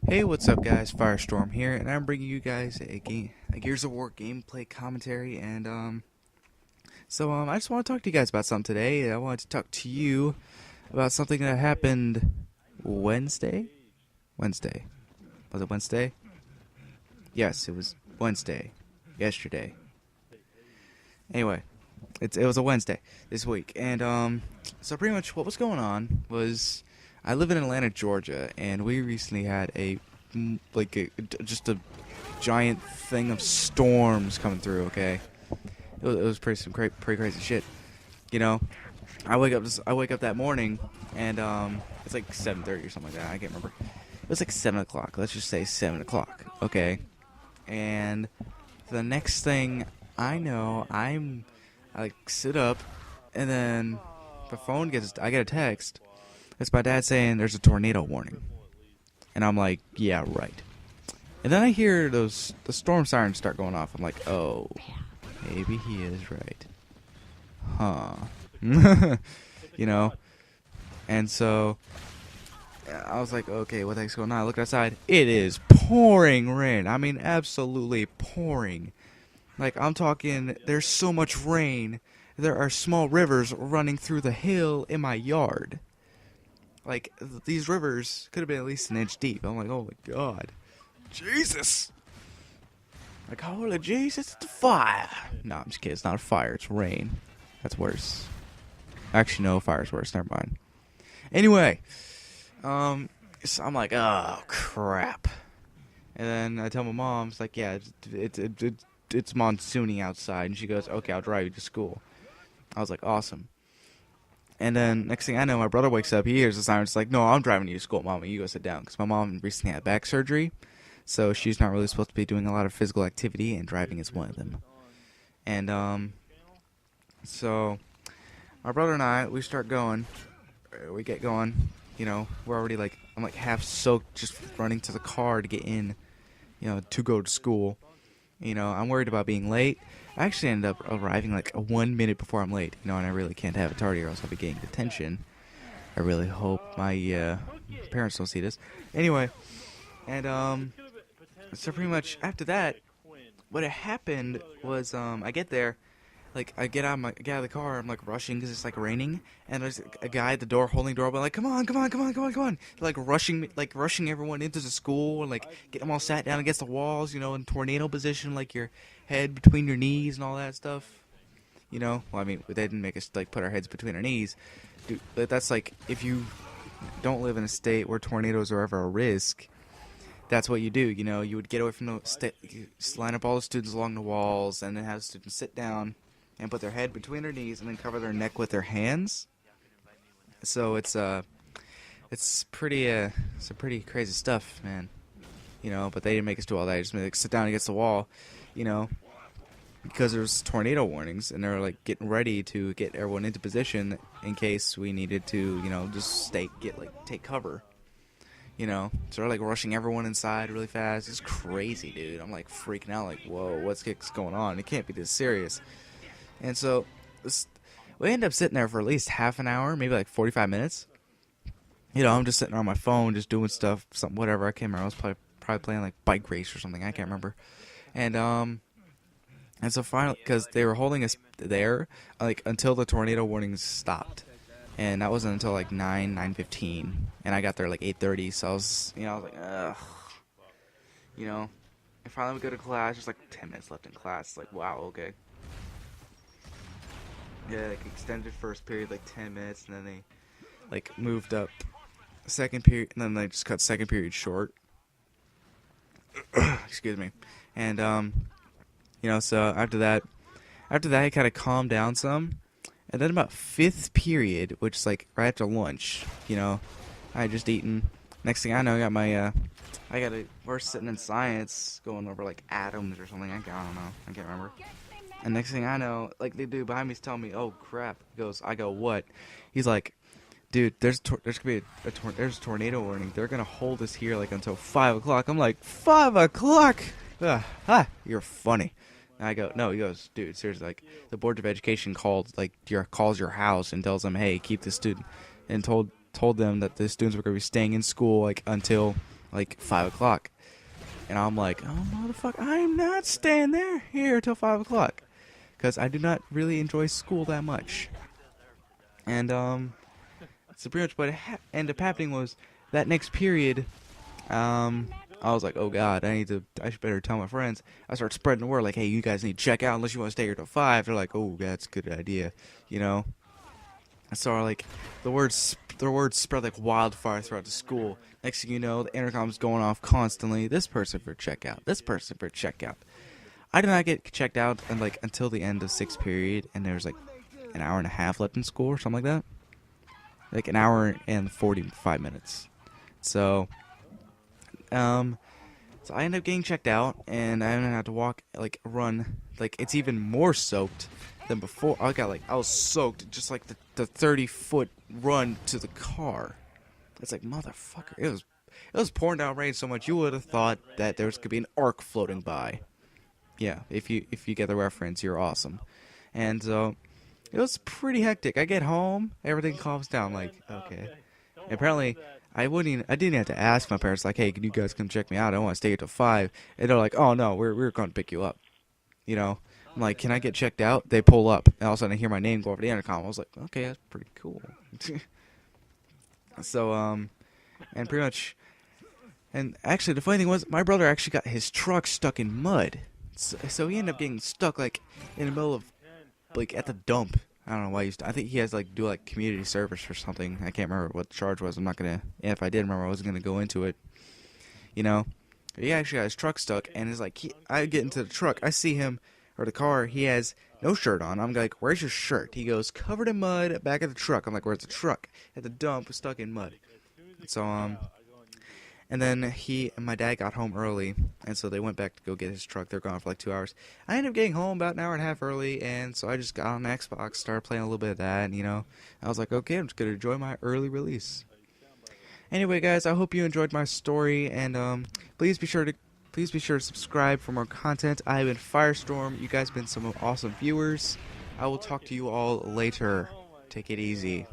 Hey, what's up, guys? Firestorm here, and I'm bringing you guys a Gears of War gameplay commentary. And I just want to talk to you guys about something today. I wanted to talk to you about something that happened Wednesday. Wednesday, was it Wednesday? Yes, it was Wednesday. Yesterday. Anyway, it was a Wednesday this week, and so pretty much what was going on was I live in Atlanta, Georgia, and we recently had just a giant thing of storms coming through. Okay, it was pretty crazy shit. You know, I wake up that morning, and it's like 7:30 or something like that. I can't remember. It was like 7 o'clock. Let's just say 7 o'clock. Okay, and the next thing I know, I like sit up, and then I get a text. It's my dad saying there's a tornado warning. And I'm like, yeah, right. And then I hear the storm sirens start going off. I'm like, oh, maybe he is right. Huh. you know? And so I was like, okay, what the heck's going on? I look outside. It is pouring rain. I mean, absolutely pouring. Like, I'm talking, there's so much rain. There are small rivers running through the hill in my yard. Like, these rivers could have been at least an inch deep. I'm like, oh my god. Jesus! Like, holy Jesus, it's a fire! No, I'm just kidding. It's not a fire, it's rain. That's worse. Actually, no, fire's worse. Never mind. Anyway, so I'm like, oh, crap. And then I tell my mom, it's like, yeah, it's monsooning outside. And she goes, okay, I'll drive you to school. I was like, awesome. And then, next thing I know, my brother wakes up, he hears the siren, it's like, no, I'm driving you to school, Mama, you go sit down. Because my mom recently had back surgery, so she's not really supposed to be doing a lot of physical activity, and driving is one of them. And, so, my brother and I, we start going, we get going, we're already like, I'm like half soaked, just running to the car to get in, to go to school. I'm worried about being late. I actually ended up arriving like 1 minute before I'm late, and I really can't have it tardy or else I'll be getting detention. I really hope my parents don't see this. Anyway, and so pretty much after that, what had happened was I get there, like I get out of the car, I'm like rushing because it's like raining, and there's a guy at the door holding the door, but like come on, like rushing everyone into the school, and like get them all sat down against the walls, in tornado position, like your head between your knees and all that stuff. Well, I mean, they didn't make us like put our heads between our knees. Dude, but that's like if you don't live in a state where tornadoes are ever a risk. That's what you do. You would get away from just line up all the students along the walls, and then have students sit down and put their head between their knees, and then cover their neck with their hands. So it's pretty crazy stuff, man. But they didn't make us do all that. They just made us like, sit down against the wall, because there's tornado warnings, and they're like getting ready to get everyone into position in case we needed to, just take cover. So they're like rushing everyone inside really fast. It's crazy, dude. I'm like freaking out, like, whoa, what's going on? It can't be this serious. And so we ended up sitting there for at least half an hour, maybe like 45 minutes. I'm just sitting there on my phone, just doing stuff, something, whatever. I can't remember. I was probably playing like Bike Race or something. I can't remember. And so finally, because they were holding us there, like until the tornado warnings stopped, and that wasn't until like 9:15, and I got there like 8:30. So I was like, ugh. I finally would go to class. There's like 10 minutes left in class. Like, wow, okay. Yeah, like extended first period like 10 minutes, and then they like moved up second period, and then they just cut second period short. Excuse me. And so after that it kind of calmed down some, and then about fifth period, which is like right after lunch, I had just eaten. Next thing I know, we're sitting in science going over like atoms or something. I don't know. I can't remember. And next thing I know, like the dude behind me is telling me, "Oh crap!" I go, "What?" He's like, "Dude, there's gonna be there's a tornado warning. They're gonna hold us here like until 5 o'clock." I'm like, 5 o'clock? You're funny. And I go, no. He goes, "Dude, seriously, like the Board of Education calls your house and tells them, hey, keep the student,' and told them that the students were gonna be staying in school like until like 5 o'clock. And I'm like, oh, motherfucker, I'm not staying here till 5 o'clock. Because I do not really enjoy school that much. And, so pretty much what ended up happening was that next period, I was like, oh god, I should better tell my friends. I started spreading the word, like, hey, you guys need to check out unless you want to stay here till 5. They're like, oh, that's a good idea, you know? So, like, the word spread like wildfire throughout the school. Next thing you know, the intercom's going off constantly. This person for checkout. This person for checkout. I did not get checked out until the end of 6th period, and there was like an hour and a half left in school or something like that. Like an hour and 45 minutes. So I ended up getting checked out, and I had to run. Like, it's even more soaked than before. I was soaked, just like the 30-foot run to the car. It's like, motherfucker. It was pouring down rain so much you would have thought that there could be an ark floating by. Yeah, if you get the reference, you're awesome. And so it was pretty hectic. I get home, everything calms down. Like, okay. And apparently, I didn't have to ask my parents, like, hey, can you guys come check me out? I don't want to stay here till 5. And they're like, oh no, we're going to pick you up. You know, I'm like, can I get checked out? They pull up, and all of a sudden I hear my name go over the intercom. I was like, okay, that's pretty cool. So, and pretty much, and actually the funny thing was, my brother actually got his truck stuck in mud. So he ended up getting stuck, like, in the middle of, like, at the dump. I don't know why I think he has to, like, do, like, community service or something. I can't remember what the charge was. I'm not gonna, if I did remember, I wasn't gonna go into it. You know? But he actually got his truck stuck, and it's like, I get into the truck, I see him, or the car, he has no shirt on. I'm like, where's your shirt? He goes, covered in mud, back of the truck. I'm like, where's the truck? At the dump, stuck in mud. So, and then he and my dad got home early, and so they went back to go get his truck. They're gone for like 2 hours. I ended up getting home about an hour and a half early, and so I just got on the Xbox, started playing a little bit of that, and, you know, I was like, okay, I'm just going to enjoy my early release. Anyway, guys, I hope you enjoyed my story, and please be sure to subscribe for more content. I've been Firestorm. You guys have been some awesome viewers. I will talk to you all later. Take it easy.